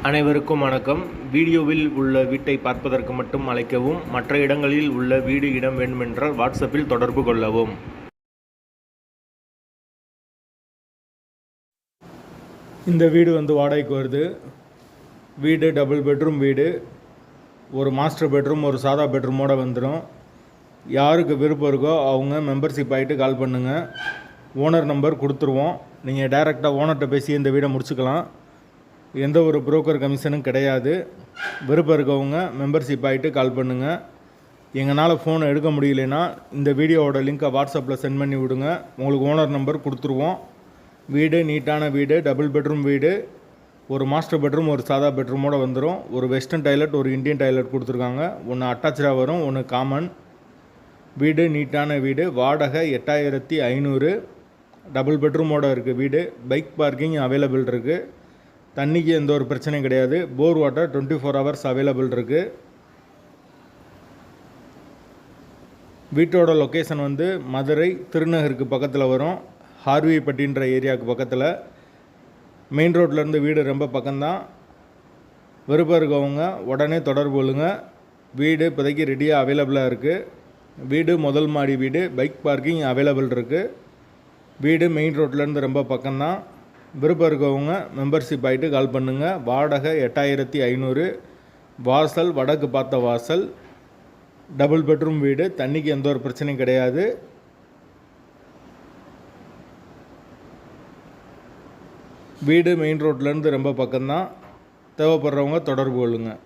அனைவருக்கும் வணக்கம். வீடியோவில் உள்ள வீட்டை பார்ப்பதற்கு மட்டும் அழைக்கவும். மற்ற இடங்களில் உள்ள வீடு இடம் வேண்டுமென்றால் வாட்ஸ்அப்பில் தொடர்பு கொள்ளவும். இந்த வீடு வாடகைக்கு வருது. வீடு டபுள் பெட்ரூம் வீடு. ஒரு மாஸ்டர் பெட்ரூம், ஒரு சாதா பெட்ரூமோடு வந்துடும். யாருக்கு விருப்பம் இருக்கோ அவங்க மெம்பர்ஷிப் ஆகிட்டு கால் பண்ணுங்கள். ஓனர் நம்பர் கொடுத்துருவோம். நீங்கள் டைரெக்டாக ஓனர்கிட்ட பேசி இந்த வீடை முடிச்சுக்கலாம். எந்த ஒரு புரோக்கர் கமிஷனும் கிடையாது. விருப்பம் இருக்கவங்க மெம்பர்ஷிப் ஆகிட்டு கால் பண்ணுங்கள். எங்களால் ஃபோனை எடுக்க முடியலன்னா இந்த வீடியோவோட லிங்க்கை வாட்ஸ்அப்பில் சென்ட் பண்ணி விடுங்க. உங்களுக்கு ஓனர் நம்பர் கொடுத்துருவோம். வீடு நீட்டான வீடு, டபுள் பெட்ரூம் வீடு. ஒரு மாஸ்டர் பெட்ரூம், ஒரு சாதா பெட்ரூமோடு வந்துடும். ஒரு வெஸ்டர்ன் டாய்லெட், ஒரு இந்தியன் டாய்லெட் கொடுத்துருக்காங்க. ஒன்று அட்டாச்சாக வரும், ஒன்று காமன். வீடு நீட்டான வீடு. வாடகை 8500. டபுள் பெட்ரூமோடு இருக்குது வீடு. பைக் பார்க்கிங் அவைலபிள் இருக்குது. தண்ணிக்கு எந்த ஒரு பிரச்சனையும் கிடையாது. போர் வாட்டர் 24 hours அவைலபிள் இருக்குது. வீட்டோட லொக்கேஷன் மதுரை திருநகருக்கு பக்கத்தில் வரும். ஹார்விப்பட்டின்ற ஏரியாவுக்கு பக்கத்தில். மெயின் ரோட்லேருந்து வீடு ரொம்ப பக்கம்தான். விருப்பம் இருக்கவங்க உடனே தொடர்பு கொள்ளுங்க. வீடு இப்போதைக்கு ரெடியாக அவைலபிளாக இருக்குது. வீடு முதல் மாடி வீடு. பைக் பார்க்கிங் அவைலபிள் இருக்குது. வீடு மெயின் ரோட்லேருந்து ரொம்ப பக்கம்தான். விருப்பம் இருக்கவங்க மெம்பர்ஷிப் ஆகிட்டு கால் பண்ணுங்கள். வாடகை 8500. வாசல் வடக்கு பார்த்த வாசல். டபுள் பெட்ரூம் வீடு. தண்ணிக்கு எந்த ஒரு பிரச்சனையும் கிடையாது. வீடு மெயின் ரோட்லேருந்து ரொம்ப பக்கம்தான். தேவைப்படுறவங்க தொடர்பு கொள்ளுங்கள்.